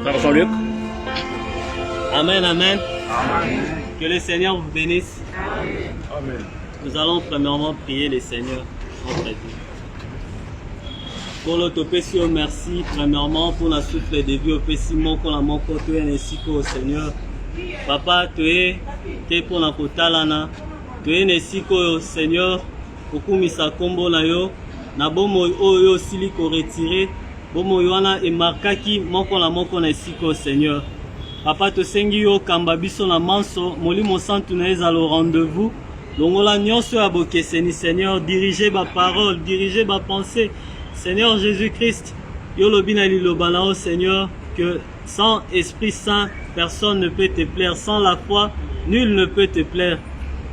Frère Jean-Luc. Amen, amen. Amen. Que le Seigneur vous bénisse. Amen. Nous allons premièrement prier le Seigneur, notre Dieu. Pour l'autopécie, merci premièrement pour la souffle de vie au Pessimon, pour la mort tu es ainsi qu'au Seigneur. Papa, tu es pour la kotalana, tu es ainsi qu'au Seigneur, pour kumisa kombo na yo, na bomo oyo siliko retiré, bomo yoana et markaki, moko la moko na ainsi qu'au Seigneur. Papa, tu sengi yo kambabiso na manso, molimo santu na ezalo rendez-vous. Longola nyonso abokeseni Seigneur, dirigez ma parole, dirigez ma pensée. Seigneur Jésus-Christ, yo lobina lilobanao Seigneur, que sans Esprit Saint, personne ne peut te plaire. Sans la foi, nul ne peut te plaire.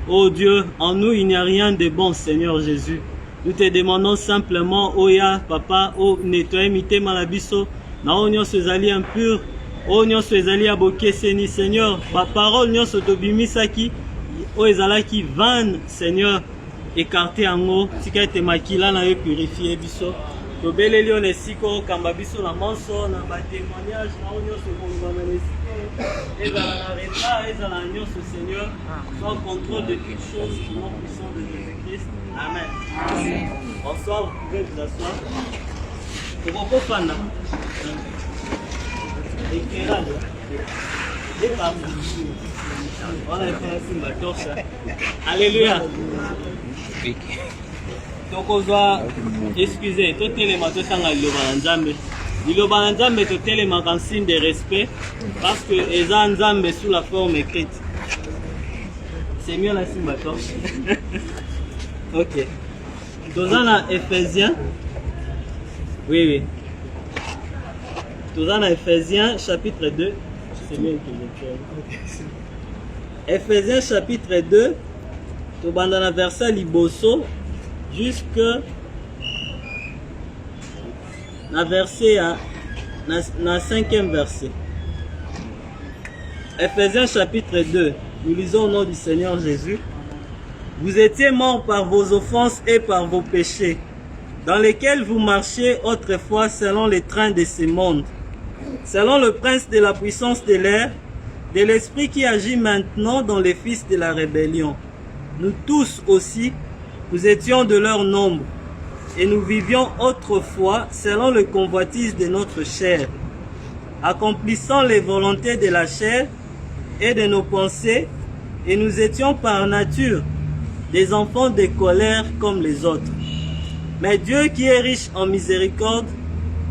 Oh Dieu, en nous il n'y a rien de bon, Seigneur Jésus. Nous te demandons simplement, oh ya, papa, oh nettoyer mité malabiso, na o nyonso ezali impur, oh nyonso ezali abokeseni Seigneur, ma parole nyonso tobimisaki, oh ezalaki van Seigneur, écarté ango, tika ete makila na yo purifier biso. Tobeleli on esiko kamba biso na manso na ba témoignage na o nyonso kongo na esiko ezala na retard ezala nyonso Seigneur, sans contrôle de toutes choses au nom puissant de Jésus-Christ. Amen. Bonsoir, vous pouvez vous asseoir. Pourquoi fana? Éclairage. Et par on a fait un torche. Alléluia. Tokozwa excusez, totelema totanga liloba na Nzambe. Liloba na Nzambe totelema en signe de respect parce que eza Nzambe sous la forme écrite. C'est mieux la simba torche. OK. Tozana Ephésiens. Oui. Tozana Ephésiens chapitre 2. C'est mieux que je fais. Ephésiens chapitre 2. Tobanda verset liboso jusque na verset na 5e verset. Ephésiens chapitre 2. Nous lisons au nom du Seigneur Jésus. Vous étiez morts par vos offenses et par vos péchés, dans lesquels vous marchiez autrefois selon les trains de ce monde, selon le prince de la puissance de l'air, de l'esprit qui agit maintenant dans les fils de la rébellion. Nous tous aussi, nous étions de leur nombre, et nous vivions autrefois selon le convoitise de notre chair, accomplissant les volontés de la chair et de nos pensées, et nous étions par nature des enfants de colère comme les autres. Mais Dieu qui est riche en miséricorde,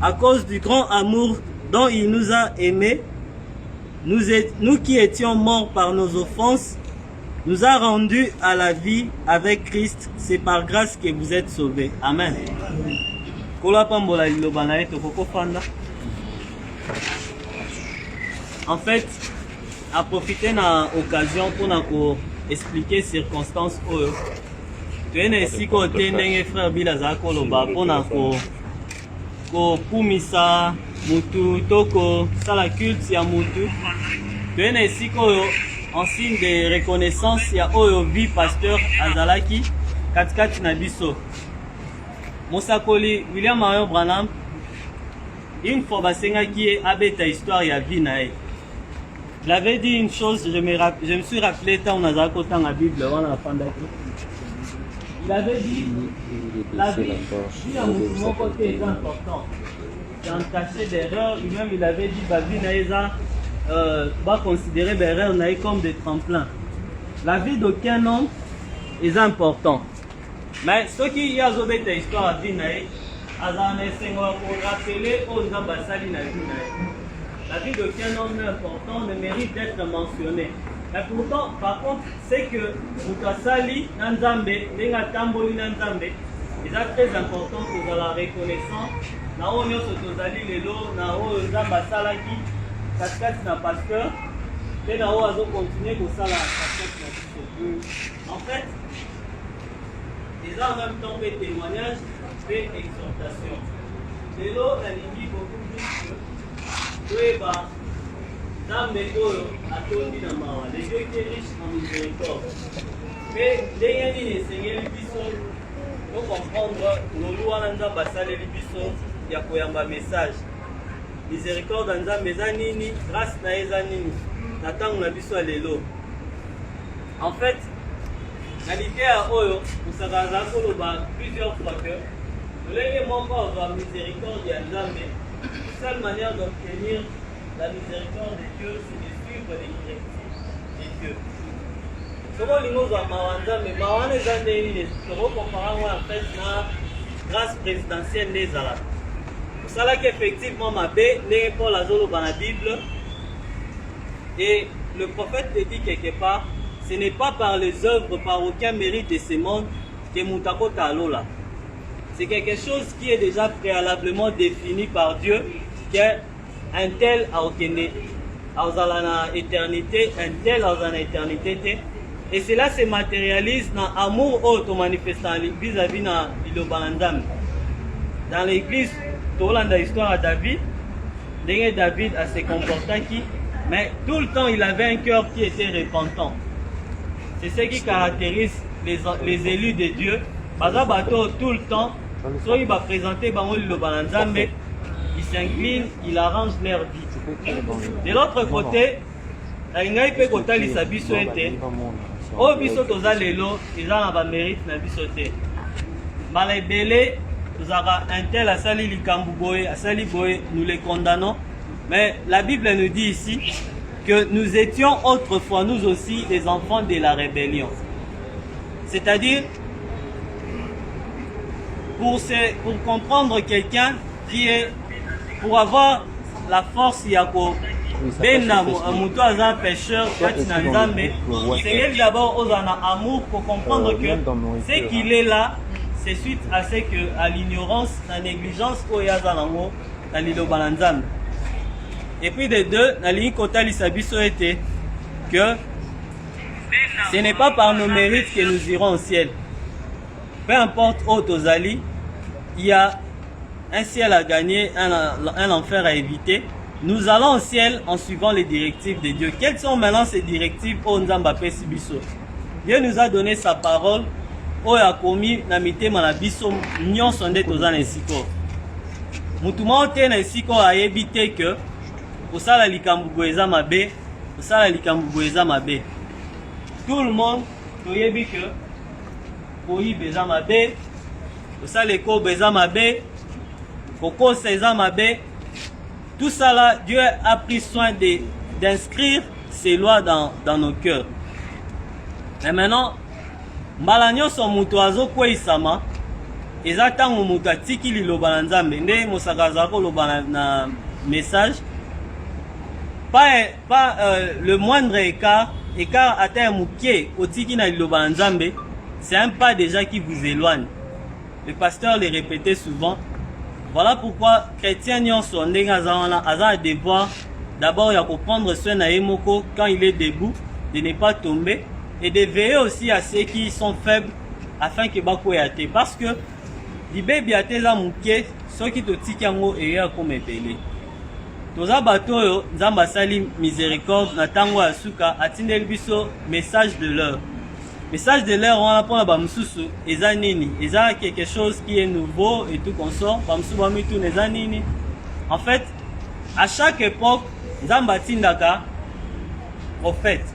à cause du grand amour dont il nous a aimés, nous qui étions morts par nos offenses, nous a rendus à la vie avec Christ. C'est par grâce que vous êtes sauvés. Amen. En fait, à profiter de l'occasion pour expliquer circonstances. Tu es ici côté n'engé frère Bilaza Koloba pour kumisa mutu toko sala culte ya mutu. Tu es ici en signe de reconnaissance ya oyo vie pasteur Azalaki katikati na biso. Mosakoli William Marion Branham une fois basenga qui abeta histoire ya vie na e. Je l'avais dit une chose, je me suis rappelé quand on a raconté dans la Bible, on a il avait dit la vie à mon côté est important. Dans le cachet d'erreur, lui-même il avait dit la vie naïsa va considérer l'erreur comme des tremplins. La vie d'aucun homme est important. Mais ce qui y a une histoire à vie naï, à pour rappeler aux ambassades na vie naï. La vie d'aucun homme est important, ne mérite d'être mentionné. Mais pourtant, par contre, c'est que Mukasali Nanzambe, Nengatamboli Nanzambe, c'est très important pour la reconnaissance. Nao nyonso tozali lelo, nao Nzamba salaki, katikati na pasteur, et nao azo continuer kosala katikati na biso. En fait, ils ont en même temps fait témoignage et exhortation. Lelo, la ligne beaucoup plus. Nzambe oyo atondi na mawa, le Dieu qui est riche en miséricorde. Mais ndenge nini esengeli biso po comprendre lolu wana Nzambe asaleli biso ya koyamba message. Miséricorde ya Nzambe eza nini, grâce na ye eza nini na ntango na biso ya lelo. En fait, na lidea oyo osaka azala koloba plusieurs fois que lolenge moko ozwa miséricorde ya Nzambe, seule manière d'obtenir la miséricorde de Dieu, c'est de suivre les directives de Dieu. Soki olingi ozwa mawa Nzambe, mawa wana eza ndenge nini tokokompara ngo en fait na grâce présidentielle nde ezalaka. Osalaki effectivement mabe ndenge Paul azoloba na Bible, et le prophète te dit quelque part, ce n'est pas par les œuvres, par aucun mérite de ce monde que Moutako Talola. C'est quelque chose qui est déjà préalablement défini par Dieu, qu'un tel a obtenu dans l'éternité, un tel dans l'éternité. Et cela se matérialise dans l'amour auto-manifestant vis-à-vis de l'Obanandam. Dans l'église, tout l'histoire à David, David a se comporté qui, mais tout le temps il avait un cœur qui était repentant. C'est ce qui caractérise les élus de Dieu. Bazabato tout le temps, soit il va présenter Banzambe, il s'incline, il arrange leur vie. De l'autre côté, il peut kotali sa bisoete. Oh biso toza lelo, ils ont un mérite na bisote. Malebele, nous avons un tel asali likambuboye, asali boye, nous les condamnons. Mais la Bible nous dit ici que nous étions autrefois, nous aussi, des enfants de la rébellion. C'est-à-dire, pour comprendre quelqu'un qui est, pour avoir la force, Yako, Bena, Moutou Azan, pécheur, c'est d'abord aux amour pour comprendre que ce qu'il est là, c'est suite à ce que, à l'ignorance, la négligence, au Yazanamo, à l'île Balanzam. Et puis de deux, la ligne Kotali Sabiso était que ce n'est pas par nos mérites que nous irons au ciel. Peu importe où Tozali, il y a un ciel à gagner, un enfer à éviter. Nous allons au ciel en suivant les directives de Dieu. Quelles sont maintenant ces directives au Nzambapé Sibiso? Dieu nous a donné sa parole. Au Yakomi, Namite Manabiso, Nyon Sonde Tozan et Siko. Moutouma Oten et Siko a évité que pour ça la likambugoeza mabe, pour ça la likambugoeza mabe. Tout le monde doit dire que pour y beza mabe, pour ça les co beza mabe, coco seza mabe. Tout ça là, Dieu a pris soin d'inscrire ces lois dans nos cœurs. Et maintenant, Malanyo son mutoazo kwa isama, ezatang mutati liloba na Nzambe, nde mosakaza ko loba na message. Pas le moindre écart atteint mouké au tiki na liloba Nzambe, c'est un pas déjà qui vous éloigne. Le pasteur le répétait souvent. Voilà pourquoi chrétien nyon son ndengazana a devoir d'abord ya comprendre soin na emoko quand il est debout, de ne pas tomber et de veiller aussi à ceux qui sont faibles afin que bako yate parce que libe biate za mouké ceux qui te tiki yango et comme epelé. Toza bato yo Nzamba sali miséricorde na tango ya suka atindeli biso message de l'heure. Message de l'heure on apprend ba mususu eza nini, eza quelque chose qui est nouveau et tout consort, ba mususu ba mitu eza nini. En fait, à chaque époque Nzamba tindaka prophète.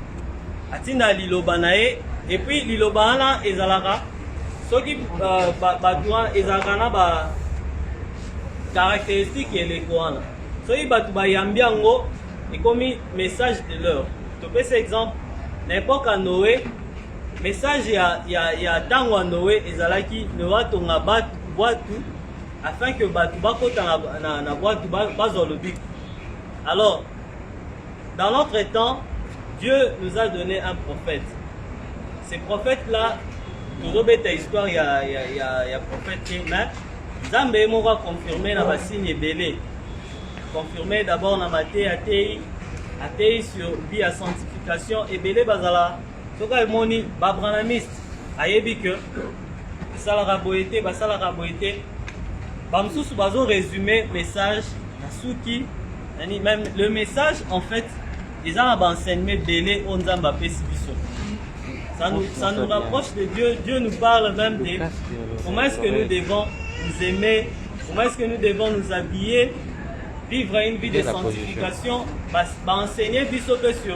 Atinda liloba nae et puis liloba na ezalaka soki batua ezalaka na ba caractéristiques elekwana. Soki batu bayambi yango ekomi message de l'heure. To peux cet exemple l'époque à Noé, message ya tango à Noé ezalaki Noé tonga boatu afin que batu bakota na boatu bazolobi. Alors dans notre temps, Dieu nous a donné un prophète. Ces prophètes-là, nous avons une histoire, il y a prophète, mais Zambé m'a confirmé dans ma signe belé. Confirmé d'abord dans ma théatei sur vie à sanctification et belé bazala. Ce que moni babranamiste a yebi que ça la raboité, ça la raboité. Bamsous bazo résumé message na souki, même le message en fait. ils ont un enseignement belé on zamba pesi biso. Ça nous rapproche de Dieu. Dieu nous parle même de comment est-ce que nous devons nous aimer, comment est-ce que nous devons nous habiller, vivre une vie de sanctification, enseigner biso pesio.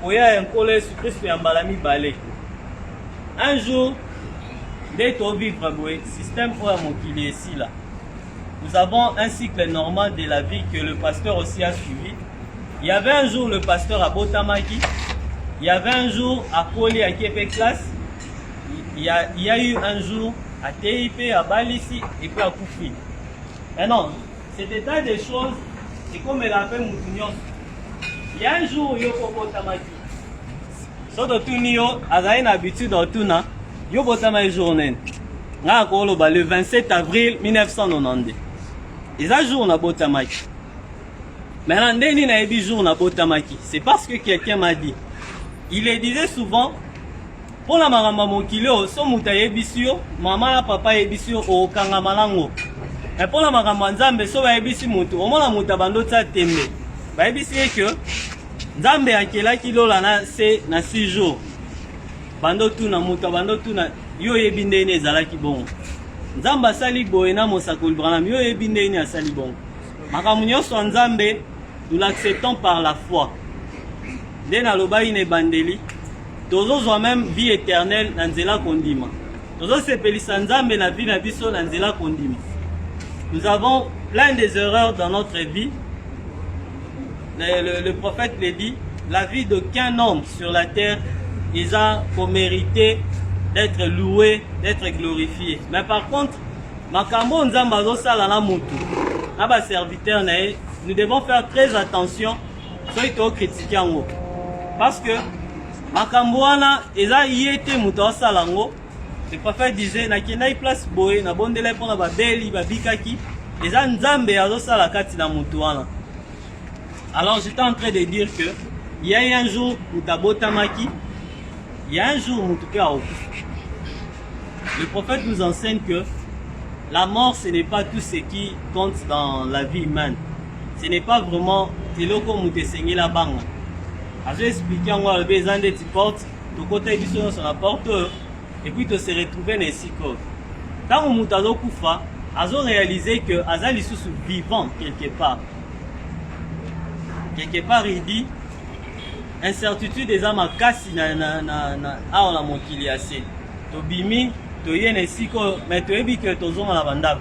Oya un collège sur Christ et Mbalami Balé. Un jour, dès qu'on vivre système pour mon qui est ici là. Nous avons un cycle normal de la vie que le pasteur aussi a suivi. Il y avait un jour le pasteur à Botamaki. Il y avait un jour à Koli à Québec classe. Il y a eu un jour à TIP, à Balissi et puis à Koufi. Et non, cet état des choses, c'est comme elle appelle Moutounion. Il y a un jour où il y a Botamaki. Sauf que tout le monde a une habitude dans tout le yo Botamaki journée. Le 27 avril 1990. Et un jour on a Botamaki. Maintenant, dès qu'on a eu jour on a Botamaki, c'est parce que quelqu'un m'a dit. Il le disait souvent, pour la maman qui est son moutaye bisio, maman et papa est bisio au Kangamalango. Mais pour la maman Nzambe, so va ebisi mutu, au moins la mutabando tsa tembe. Ba ebisi que Nzambe akela kilo lana c'est na 6 jours. Bando tu na mutabando tu na yo yebinde ne zalaki bon. Nzamba sali boena mosakol branam yo yebinde ne asali bon. Makamunyo so Nzambe, nous l'acceptons par la foi. Dès na loba ine bandeli, tozo zo même vie éternelle na nzela kondima. Tozo sepelisa Nzambe na vie na biso na nzela kondima. Nous avons plein des erreurs dans notre vie. Le prophète le dit, la vie d'aucun homme sur la terre, ils ont pour mériter d'être loué, d'être glorifié. Mais par contre, makambo Nzamba zo sala na mutu. Aba serviteur na, nous devons faire très attention soki to critiquer ngo. Parce que makambo wana eza yete mutu osala ngo. Le prophète disait na kenai place boye na bondele pona ba beli ba bikaki eza Nzambe azosala kati na mutu wana. Alors j'étais en train de dire que il y a un jour mutabotamaki, il y a un jour mutuka okufa. Le prophète nous enseigne que la mort ce n'est pas tout ce qui compte dans la vie humaine. Ce n'est pas vraiment tiloko mutesengi la banga. Je vais expliquer en le besoin de tu portes, tu côté du sur la porte et puis tu se retrouver dans les cycles. Quand on mutazo kufa, ils ont réalisé que Azali sous vivant quelque part. Quelque part il dit incertitude des âmes kasi na la mokiliase. Tobimi toyene cycle mais tu ebi que tozo na banda.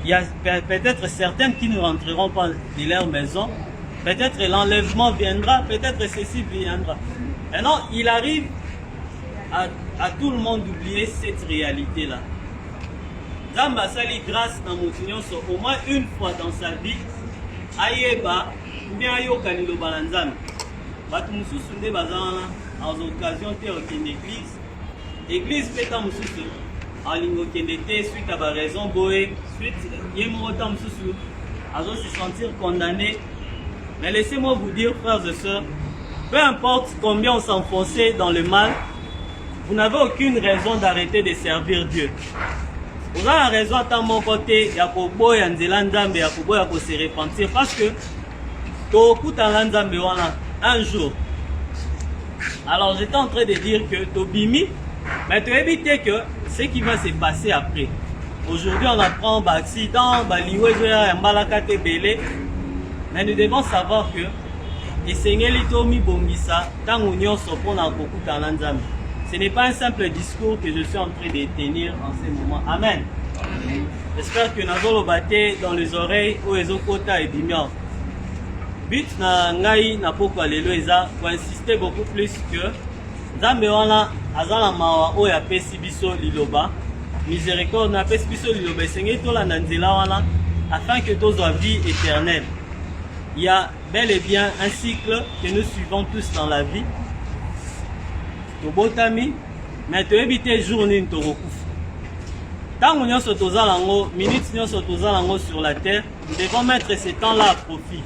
Il y a peut-être certains qui ne rentreront pas de leur maison. Peut-être l'enlèvement viendra, peut-être ceci viendra. Maintenant, il arrive à tout le monde d'oublier cette réalité-là. Zamba sali grâce dans Moutinyon, au moins une fois dans sa vie, ayeba, ou bien ayoka ni lobalanzam. Batu mususu nde bazana en occasion te au l'église. Église peut en mususu en lingo kendete suite à ba raison boé, suite yemo tam mususu, azo se sentir condamné. Mais laissez-moi vous dire, frères et sœurs, peu importe combien on s'enfonçait dans le mal, vous n'avez aucune raison d'arrêter de servir Dieu. Vous avez raison à mon côté, Yakobo et Nzela Nzambe, Yakobo Yako se repentir parce que Toku Nzambe wana un jour. Alors j'étais en train de dire que Tobimi, mais tu éviter que ce qui va se passer après. Aujourd'hui on apprend accident, baliwezoya, mbalakate belé. Mais nous devons savoir que ce n'est pas un simple discours que je suis en train de tenir en ce moment. Amen. J'espère que nous allons battre dans les oreilles ou les okota et bimian. But na ngai na poko aleluya pour insister beaucoup plus que Nzambe wana azala mawa o ya pesi biso liloba miséricorde na pesi biso liloba sengi tola na nzela wana afin que tozwa vie éternelle. Il y a bel et bien un cycle que nous suivons tous dans la vie. Tobotami, mais tu évites journée de recouf. Tant que nous sommes minutes sur la terre, nous devons mettre ce temps-là à profit.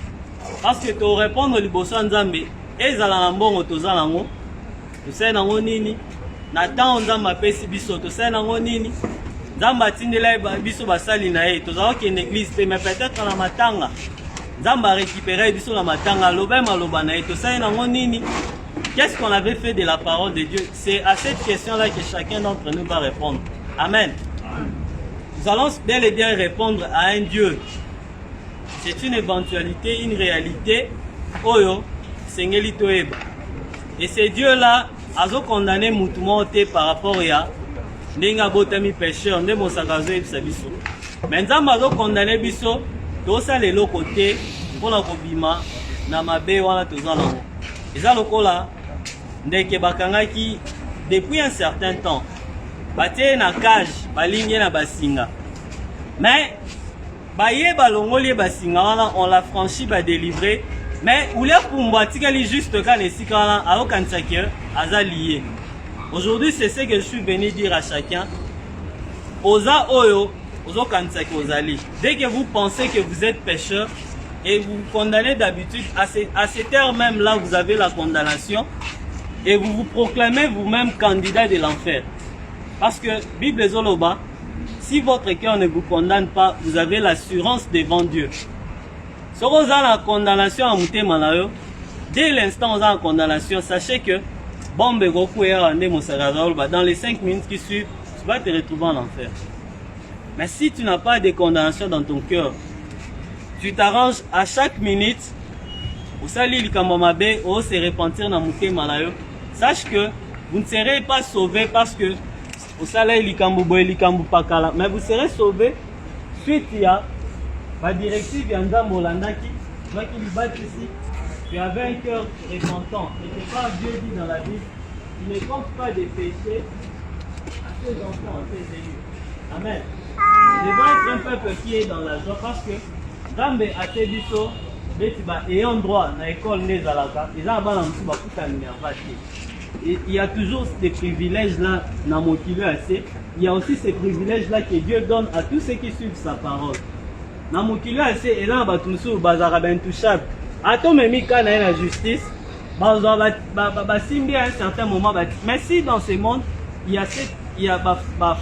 Parce que tu répondre au bosso Nzambe, et Zalanambon au Tozalango, tu sais nango nini, Nathan Nzamba pesi biso, tu sais nango nini, Nzamba tindela biso basali na e, tu sais qu'il y a une église, mais peut-être na matanga. Nzamba a récupéré biso la matanga loba maloba na eto ça nango nini. Qu'est-ce qu'on avait fait de la parole de Dieu? C'est à cette question-là que chacun d'entre nous va répondre. Amen. Nous allons bel et bien répondre à un Dieu. C'est une éventualité, une réalité. Oyo, Sengeli Toeba. Et ce Dieu-là, a condamné Moutumote par rapport à Nenga Botami pécheur, ne Mosakazo et Sabiso. Maintenant, a condamné Biso, tout ça les lots côtés, pour la Kobima, Namabe, Wana Tozanamo. Et ça, le là, Ndeke Bakangaki, depuis un certain temps, Bate na cage, Balingue na Basinga. Mais, Baye Balongoli Basinga, on l'a franchi, délivré. Mais, où les Pumbatikali juste quand les Sikala, à aucun chacun, à lié. Aujourd'hui, c'est ce que je suis venu dire à chacun. Oza Oyo, Ozo Kansaki Ozali. Dès que vous pensez que vous êtes pécheur, et vous condamnez d'habitude, à cette heure même là, vous avez la condamnation, et vous vous proclamez vous-même candidat de l'enfer. Parce que, Bible Zoloba, si votre cœur ne vous condamne pas, vous avez l'assurance devant Dieu. Si vous avez la condamnation à Mouté Malayo, dès l'instant où vous avez la condamnation, sachez que dans les 5 minutes qui suivent, tu vas te retrouver en enfer. Mais si tu n'as pas de condamnation dans ton cœur, tu t'arranges à chaque minute, au sali likamamabe, au se repentir dans Mouté Malayo, sache que vous ne serez pas sauvé parce que au sali likambo likambo pakala, mais vous serez sauvé suite à la directive Yanzambo Landaki, moi qui lui bat ici, tu avais un cœur repentant. Et c'est pas Dieu dit dans la Bible, il ne compte pas des péchés à ses enfants, à ses élus. Amen. Je vais être un peuple qui est dans la joie parce que Zambe a été dit ça, ayant droit à l'école Nezalaka, ils ont il y a toujours ces privilèges là dans mon kilo assez. Il y a aussi ces privilèges là que Dieu donne à tous ceux qui suivent sa parole. Dans mon kilo assez, et là, Batumsou, Bazaraba intouchable. Attends, mais Mika n'a la justice. Simbi à un certain moment. Mais si dans ce monde, il y a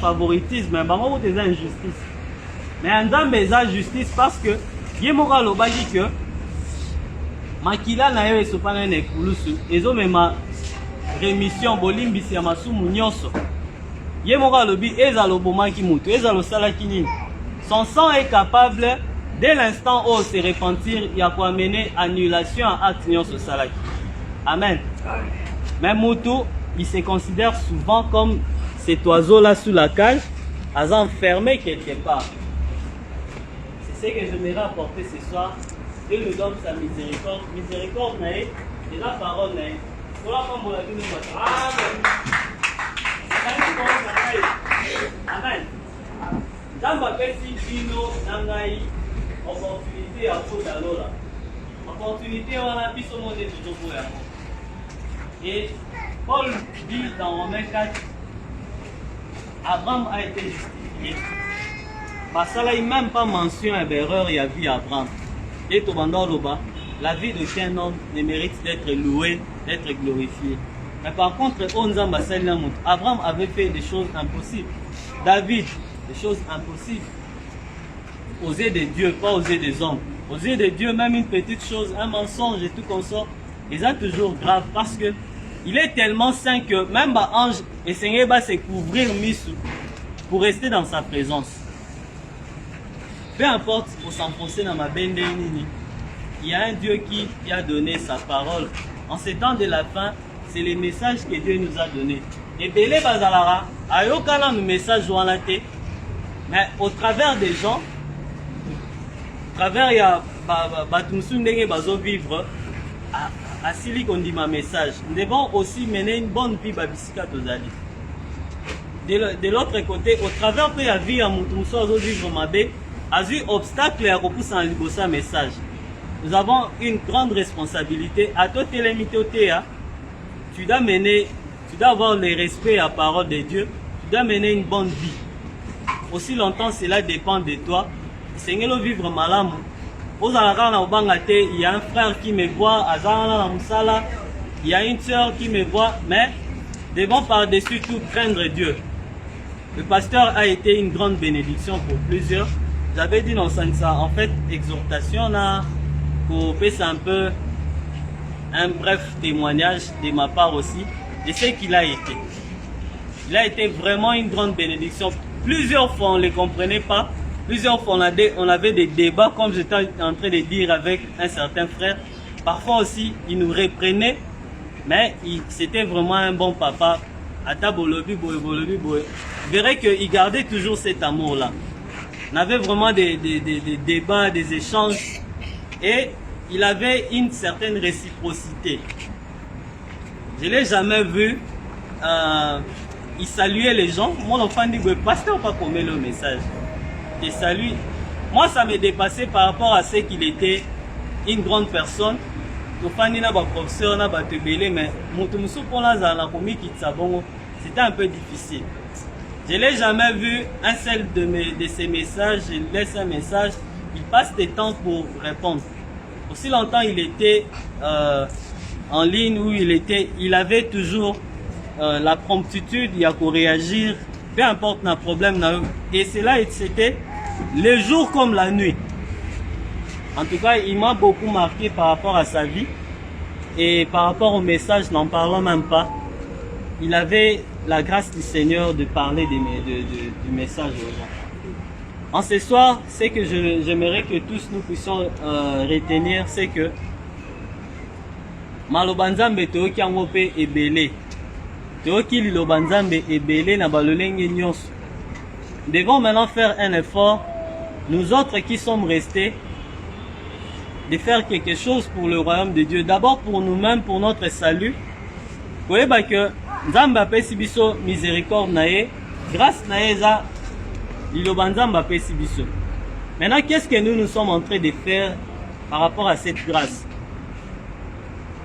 favoritisme, mais il y a injustice. Mais en dans mes justice parce que, il y a un lobagi que, Makila n'a eu ce panel de Kouloussou, et ont même rémission, Bolimbi, c'est ma soumougnonso. Il y a un lobby, et à l'oboma qui moutou, et à l'osalakini. Son sang est capable, dès l'instant où se repentir, il y a pour amener annulation à acte sur salaki. Amen. Mais Moutou, il se considère souvent comme cet oiseau-là sous la cage, à enfermé quelque part. C'est ce que j'aimerais apporter ce soir. Dieu nous donne sa miséricorde. Miséricorde, et la parole, Amen. Dans ma petite vino, nangai, opportunité à cause d'alors. Opportunité, on a pu se monter toujours pour l'amour. Et Paul dit dans Romains 4, Abraham a été justifié. Ça n'a même pas mention à l'erreur, il y a vu Abraham. Et tout bandant là-bas, la vie de qu'un homme ne mérite d'être loué, d'être glorifié. Mais par contre, Abraham avait fait des choses impossibles. David, des choses impossibles. Aux yeux de Dieu, pas aux yeux des hommes. Aux yeux de Dieu, même une petite chose, un mensonge et tout comme ça, ils sont toujours grave parce que il est tellement saint que même l'ange et Seigneur va se couvrir Missou pour rester dans sa présence. Peu importe pour s'enfoncer dans ma bende, il y a un Dieu qui a donné sa parole. En ces temps de la fin, c'est les messages que Dieu nous a donnés. Et Bélé Bazalara, ayokana nous message joanate, mais au travers des gens, au travers il y a Batumsu Ndenge Bazo vivre, à Sili qu'on dit ma message. Nous devons aussi mener une bonne vie Babisika Tozali. De l'autre côté, au travers de la vie à Moutumso Azo vivre Mabé, a eu obstacle à repousser en libosa message. Nous avons une grande responsabilité. À toi, tu dois mener, tu dois avoir le respect à la parole de Dieu. Tu dois mener une bonne vie. Aussi longtemps, cela dépend de toi. Seigneur, vivre malam. Il y a un frère qui me voit, il y a une soeur qui me voit, mais devons par-dessus tout craindre Dieu. Le pasteur a été une grande bénédiction pour plusieurs. J'avais dit dans ça, en fait, exhortation, qu'on fasse un peu un bref témoignage de ma part aussi de ce qu'il a été. Il a été vraiment une grande bénédiction. Plusieurs fois on ne les comprenait pas. Plusieurs fois on avait des débats, comme j'étais en train de dire avec un certain frère. Parfois aussi il nous reprenait, mais c'était vraiment un bon papa. Vous verrez qu'il gardait toujours cet amour-là. On avait vraiment des débats, des échanges, et il avait une certaine réciprocité. Je ne l'ai jamais vu. Il saluait les gens. Mon enfant dit, pasteur, pas comme le message. Il salue. Moi, ça me dépassait par rapport à ce qu'il était une grande personne. Professeur, mais c'était un peu difficile. Je ne l'ai jamais vu un seul de ses messages. Je laisse un message, il passe des temps pour répondre. Aussi longtemps il était en ligne, où il avait toujours la promptitude, il y a qu'à réagir, peu importe le problème. Et cela, c'était le jour comme la nuit. En tout cas, il m'a beaucoup marqué par rapport à sa vie. Et par rapport au message, n'en parlons même pas. Il avait la grâce du Seigneur de parler du message aux gens. En ce soir, ce que j'aimerais que tous nous puissions retenir, c'est que Malobanzambe Toki Angope est belé. Toki Lilobanzambe est belé na balolenge nyonso. Nous devons maintenant faire un effort, nous autres qui sommes restés, de faire quelque chose pour le royaume de Dieu. D'abord pour nous-mêmes, pour notre salut. Vous voyez que Nzambe apesi biso miséricorde nae, grâce nae za lilobanzambe apesi biso. Maintenant, qu'est-ce que nous sommes en train de faire par rapport à cette grâce?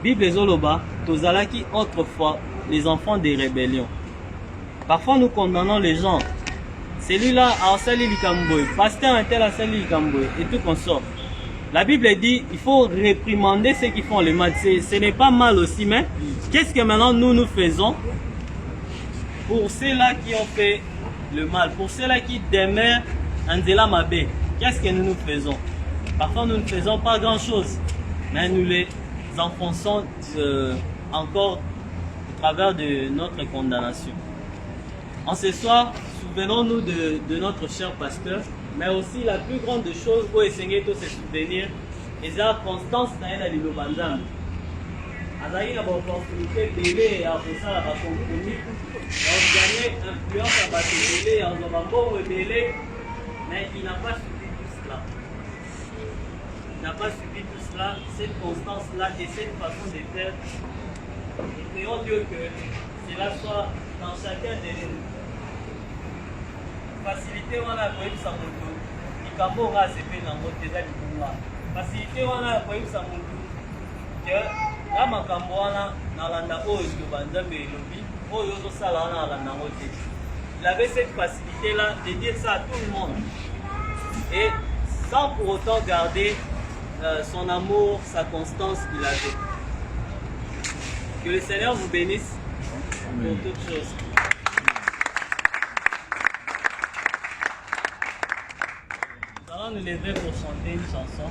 Bible Zoloba, tozalaki autrefois les enfants des rébellions. Parfois nous condamnons les gens. Celui-là a sali likamboy, pasteur un tel a sali likamboy, et tout consort. La Bible dit il faut réprimander ceux qui font le mal. Ce n'est pas mal aussi, mais qu'est-ce que maintenant nous faisons pour ceux-là qui ont fait le mal, pour ceux-là qui demeurent en Zela Mabé? Qu'est-ce que nous faisons? Parfois nous ne faisons pas grand-chose, mais nous les enfonçons encore au travers de notre condamnation. En ce soir, souvenons-nous de notre cher pasteur, mais aussi la plus grande des choses pour essayer de se souvenir, et c'est la constance dans les Lobanzam. Azaï n'a pas l'opportunité d'aider à faire la compromis, on gagne influence à battre les on va pas rebeller, mais il n'a pas subi tout cela. Il n'a pas subi tout cela, cette constance-là et cette façon de faire. Et prions Dieu que cela soit dans chacun de nous. Facilité wana ya koyebisa moto likambo oyo asepeli nango te eza libunga. Facilité wana ya koyebisa moto ke na makambo wana nalanda oyo liloba Nzambe elobi, oyo ozosala wana nalanda yango te. Il avait cette facilité là de dire ça à tout le monde, et sans pour autant garder son amour, sa constance qu'il avait. Que le Seigneur vous bénisse pour toutes choses. Nous lever pour chanter une chanson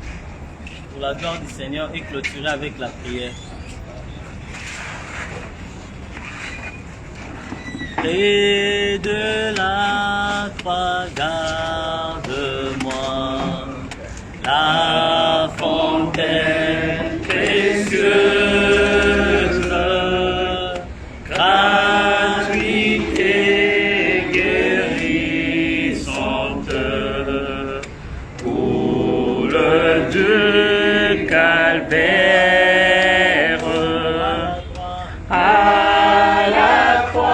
pour la gloire du Seigneur et clôturer avec la prière. Près de la croix, garde-moi, la fontaine précieuse, gratuite et guérissante. Du calvaire, à la croix,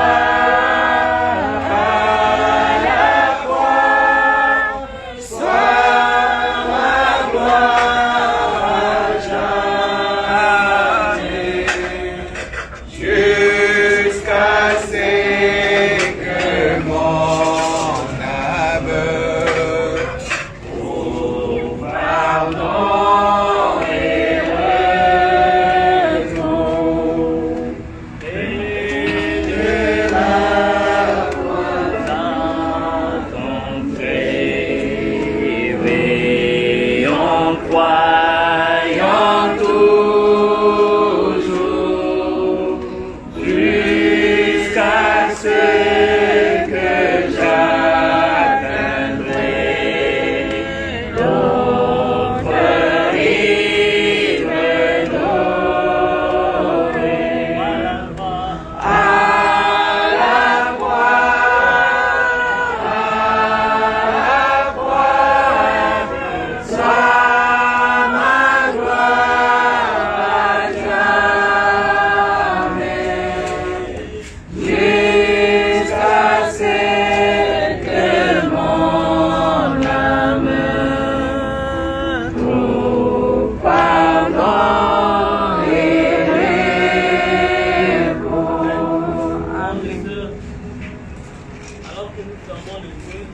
que nous fermons les yeux,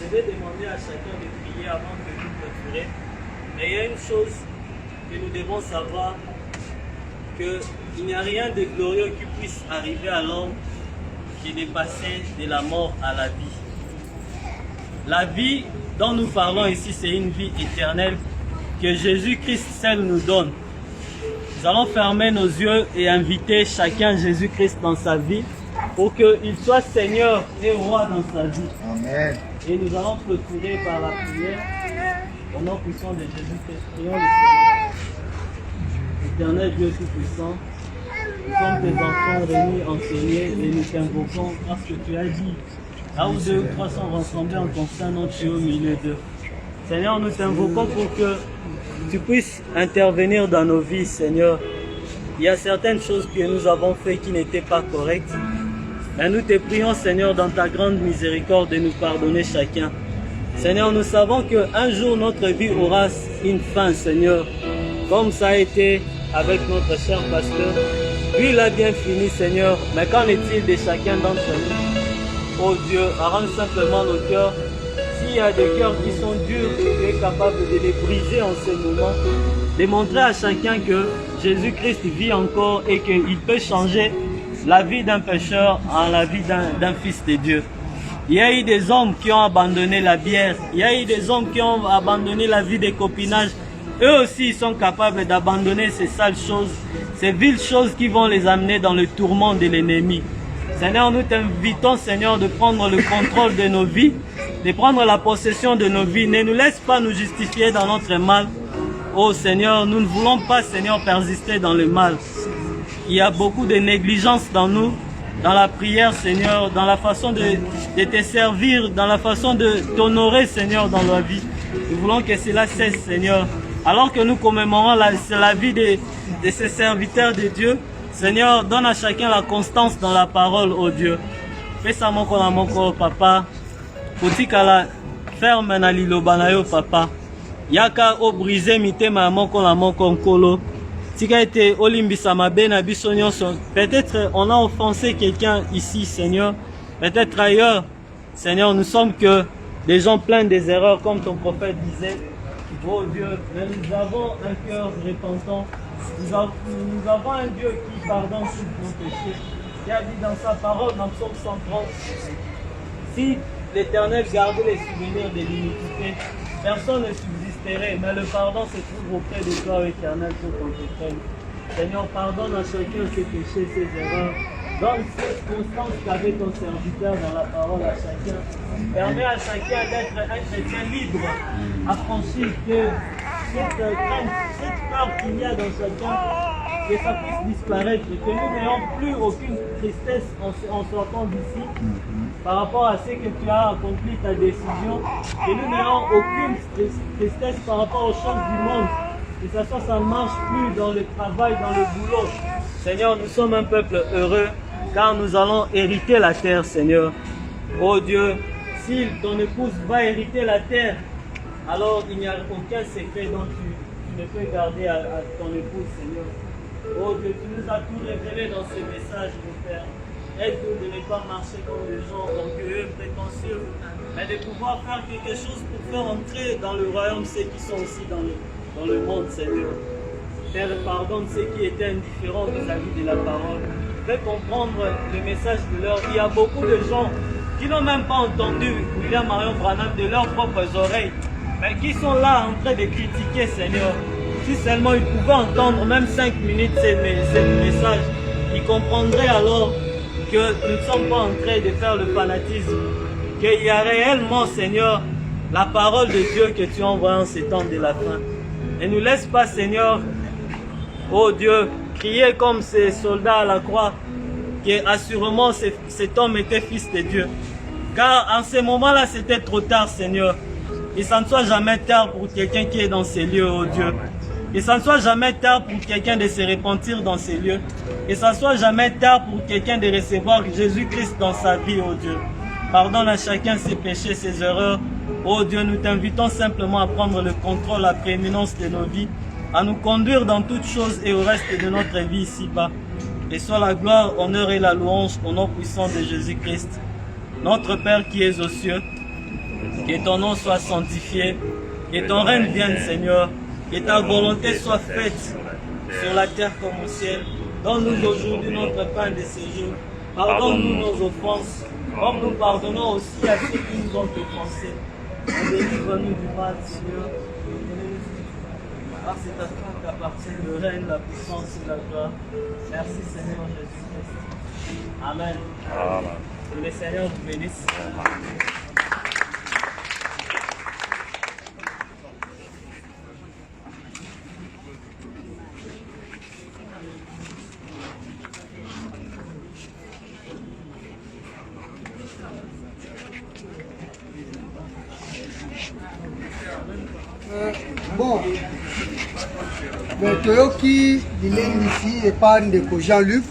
je vais demander à chacun de prier avant que nous clôturions. Mais il y a une chose que nous devons savoir, qu'il n'y a rien de glorieux qui puisse arriver à l'homme qui est passé de la mort à la vie. La vie dont nous parlons ici, c'est une vie éternelle que Jésus-Christ seul nous donne. Nous allons fermer nos yeux et inviter chacun Jésus-Christ dans sa vie pour qu'il soit Seigneur et Roi dans sa vie. Amen. Et nous allons clôturer par la prière au nom puissant de Jésus-Christ. Prions le Seigneur. Éternel Dieu Tout-Puissant, nous sommes tes enfants réunis, enseignés et nous t'invoquons parce que tu as dit, là où 2 ou 3 sont rassemblés en ton sein, non, tu es au milieu d'eux. Seigneur, nous t'invoquons pour que tu puisses intervenir dans nos vies, Seigneur. Il y a certaines choses que nous avons faites qui n'étaient pas correctes. Mais nous te prions, Seigneur, dans ta grande miséricorde de nous pardonner chacun. Seigneur, nous savons qu'un jour notre vie aura une fin, Seigneur. Comme ça a été avec notre cher pasteur. Lui, il a bien fini, Seigneur. Mais qu'en est-il de chacun d'entre nous? Oh Dieu, arrange simplement nos cœurs. S'il y a des cœurs qui sont durs, tu es capable de les briser en ce moment. De montrer à chacun que Jésus-Christ vit encore et qu'il peut changer la vie d'un pécheur en la vie d'un fils de Dieu. Il y a eu des hommes qui ont abandonné la bière. Il y a eu des hommes qui ont abandonné la vie des copinages. Eux aussi, ils sont capables d'abandonner ces sales choses, ces viles choses qui vont les amener dans le tourment de l'ennemi. Seigneur, nous t'invitons, Seigneur, de prendre le contrôle de nos vies, de prendre la possession de nos vies. Ne nous laisse pas nous justifier dans notre mal. Oh Seigneur, nous ne voulons pas, Seigneur, persister dans le mal. Il y a beaucoup de négligence dans nous, dans la prière, Seigneur, dans la façon de te servir, dans la façon de t'honorer, Seigneur, dans la vie. Nous voulons que cela cesse, Seigneur. Alors que nous commémorons la vie de ces serviteurs de Dieu, Seigneur, donne à chacun la constance dans la parole, oh Dieu. Fais ça moko na moko, papa. Kotikala ferme na liloba na yo, papa. Yaka o brisé mitema moko na moko nkolo. Tika ete olimbisa mabe na biso nyonso. Peut-être on a offensé quelqu'un ici, Seigneur. Peut-être ailleurs, Seigneur, nous sommes que des gens pleins des erreurs, comme ton prophète disait. Oh Dieu, mais nous avons un cœur repentant. Nous avons un Dieu qui pardonne tous nos péchés. Qui a dit dans sa parole, dans Psaume 130, si l'Éternel gardait les souvenirs de l'iniquité, personne ne subsisterait, mais le pardon se trouve auprès de toi, Éternel, pour qu'on te prenne. Seigneur, pardonne à chacun ses péchés, ses erreurs. Donne cette constance qu'avait ton serviteur dans la parole à chacun. Permets à chacun d'être un chrétien libre, affranchi, que cette crainte, cette peur qu'il y a dans chacun, que ça puisse disparaître, que nous n'ayons plus aucune tristesse en sortant d'ici par rapport à ce que tu as accompli, ta décision, que nous n'ayons aucune tristesse par rapport aux choses du monde, que ça ne marche plus dans le travail, dans le boulot. Seigneur, nous sommes un peuple heureux, car nous allons hériter la terre, Seigneur. Oh Dieu, si ton épouse va hériter la terre, alors il n'y a aucun secret dont tu ne peux garder à ton épouse, Seigneur. Oh Dieu, tu nous as tout révélé dans ce message, mon Père. Aide-nous de ne pas marcher comme des gens orgueilleux, prétentieux, mais de pouvoir faire quelque chose pour faire entrer dans le royaume ceux qui sont aussi dans le monde, Seigneur. Père, pardonne ceux qui étaient indifférents vis-à-vis de la parole. Fais comprendre le message de l'heure. Il y a beaucoup de gens qui n'ont même pas entendu William Marion Branham de leurs propres oreilles, mais qui sont là en train de critiquer, Seigneur. Si seulement ils pouvaient entendre même 5 minutes ce message, ils comprendraient alors que nous ne sommes pas en train de faire le fanatisme, qu'il y a réellement, Seigneur, la parole de Dieu que tu envoies en ces temps de la fin. Et ne nous laisse pas, Seigneur, oh Dieu, crier comme ces soldats à la croix, que assurément cet homme était fils de Dieu. Car en ce moment-là, c'était trop tard, Seigneur. Et ça ne soit jamais tard pour quelqu'un qui est dans ces lieux, oh Dieu. Et ça ne soit jamais tard pour quelqu'un de se repentir dans ces lieux. Et ça ne soit jamais tard pour quelqu'un de recevoir Jésus-Christ dans sa vie, oh Dieu. Pardonne à chacun ses péchés, ses erreurs. Oh Dieu, nous t'invitons simplement à prendre le contrôle, la prééminence de nos vies, à nous conduire dans toutes choses et au reste de notre vie ici-bas. Et soit la gloire, honneur et la louange au nom puissant de Jésus-Christ. Notre Père qui es aux cieux, que ton nom soit sanctifié, que ton règne vienne, Seigneur, que ta volonté soit faite sur la terre comme au ciel. Donne-nous aujourd'hui notre pain de ce jour. Pardonne-nous nos offenses, comme nous pardonnons aussi à ceux qui nous ont offensés. Et délivre-nous du mal, Seigneur. Car c'est à toi qu'appartient le règne, la puissance et la gloire. Merci, Seigneur Jésus-Christ. Amen. Que le Seigneur vous bénisse. Bon, toyoki bilengi ici épargne de Jean-Luc.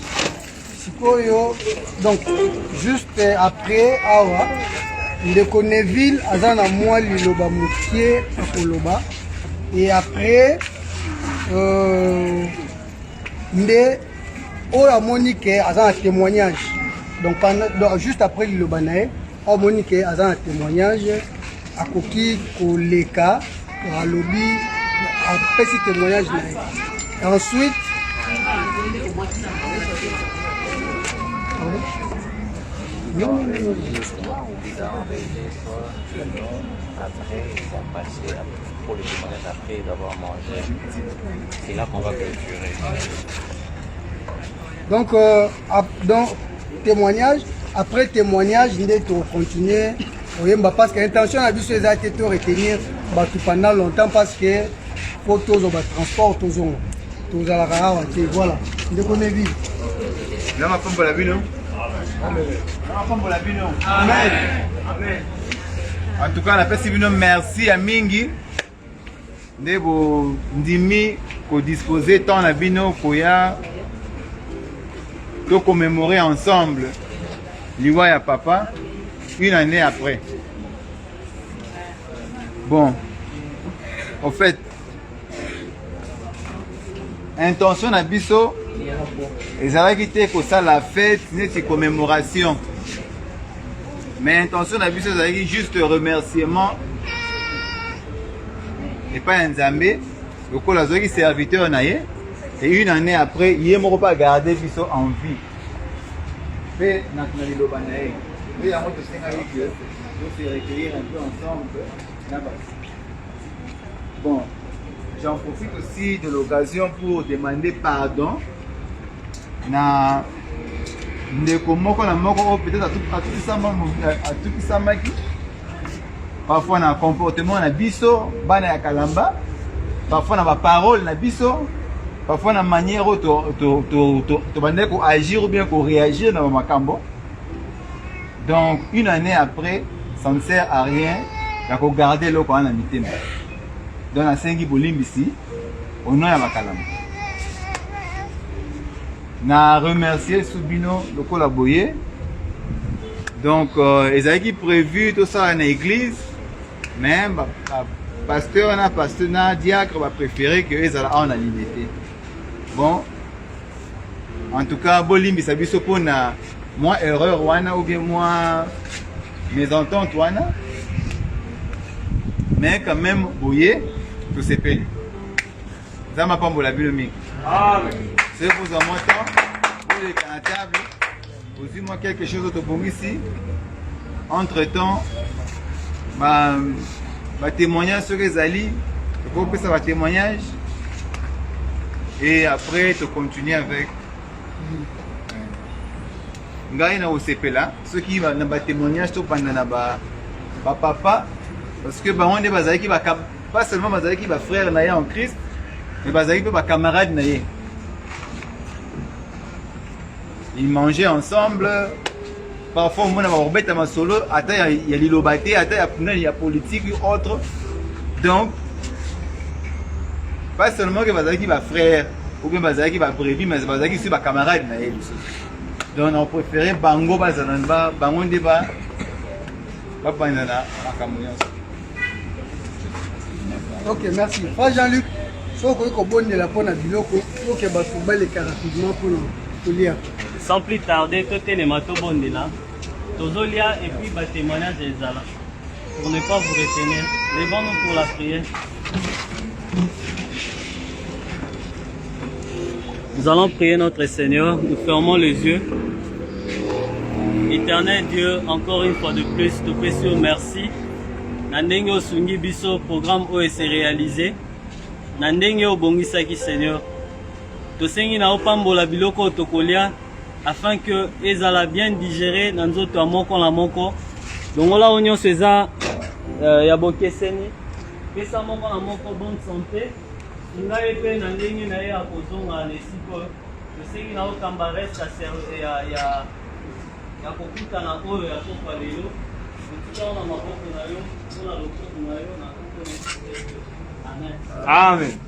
Sikoyo, donc juste après awa ndeko Neville aza na mwa liloba mokie akoloba et après nde oyo amoni ke aza na témoignage donc juste après liloba na ye amoni ke aza na témoignage akoki koleka alobi apesi témoignage na ye. Ensuite Après, ils vont passer pour le témoignage après d'avoir mangé. C'est là qu'on va clôturer. Donc, témoignage, après témoignage, nous devons continuer. Parce que l'intention de la c'est de retenir pendant longtemps parce que faut tous les transports, tous les voilà. Nous devons vivre. Amen. En tout cas, on appelle Sibino merci à Mingi. Ndebo ndimi ko disposer tant na bino koya to commémorer ensemble liwa ya papa une année après. Bon, en fait, intention na biso ezalaki te kosala fête neti commémoration, mais intention na biso ezalaki juste remerciement epai ya Nzambe lokola azwaki serviteur na ye et une année après ye moko mpe agarde biso en vie mpe na liloba na ye mpe yango tosengaki ke tose recueillir un peu ensemble na basi. Bon, j'en profite aussi de l'occasion pour demander pardon na ndeko moko na moko peut-être atukisamaki parfois na comportement na biso bana ya Kalamba, parfois na ba parole na biso, parfois na manière to bande ko agir ou bien ko réagir na makambo. Donc une année après ça ne sert à rien ya ko garder loko na mitema. Donc na sengi bolimbisi au nom ya Kalamba. Na remercier Soubino le collaboyer. Donc ils avaient prévu tout ça en église, mais pasteur na diacre va préférer que ils allaient en limité. Bon, en tout cas bolimbi sabiso pona moi erreur wana ou bien moi mésentente wana, mais quand même boyer tout c'est payé. Ça m'a pas la biolomique. C'est vous en montant, vous êtes à la table, vous dites-moi quelque chose d'autre pour ici. Entre-temps, ma témoignage sur les alliés, je peux ça va témoignage. Et après, tu continues avec. Ngai na OCP là, ceux qui vont dans témoignage, tu pendant na papa, parce que on est basé qui va pas seulement basé qui va frère naïa en Christ, mais basé qui va camarade naïa. Ils mangeaient ensemble. Parfois, on a un ma solo. Attends, il y a l'ilobate, attends, il y a politique ou autre. Donc, pas seulement que Bazaki va frère ou que Bazaki va brebis, mais Bazaki c'est ma camarade. Donc, on a préféré Bango Bazanamba, Bango Deba, Papanana, Ok, merci. Frère Jean-Luc, je crois que bon de la bonne à Biloko, il faut que Batouba les rapidement pour lire. Sans plus tarder, tout est les matos bon de là. Tozolia et puis témoignage des Zala. Pour ne pas vous retenir, levons-nous pour la prière. Nous allons prier notre Seigneur, nous fermons les yeux. Éternel Dieu, encore une fois de plus, te précieux merci. Nandenge osungi biso programme oyo s'est réalisé. Nandenge obongisaki Seigneur. Tosengi na opambola biloko tokolia afin que ezala bien digéré na nzoto ya moko na moko. Longola nyonso eza ya bokeseni. Pesa moko na moko bonne santé. Ngai pe na ndenge na ye akozonga na esiko. Tosengi na okamba reste ya kokutana oyo ya kopa lelo. Tutikao na maboko na yo, mpona lokoto na yo na kuko na Amen. Amen.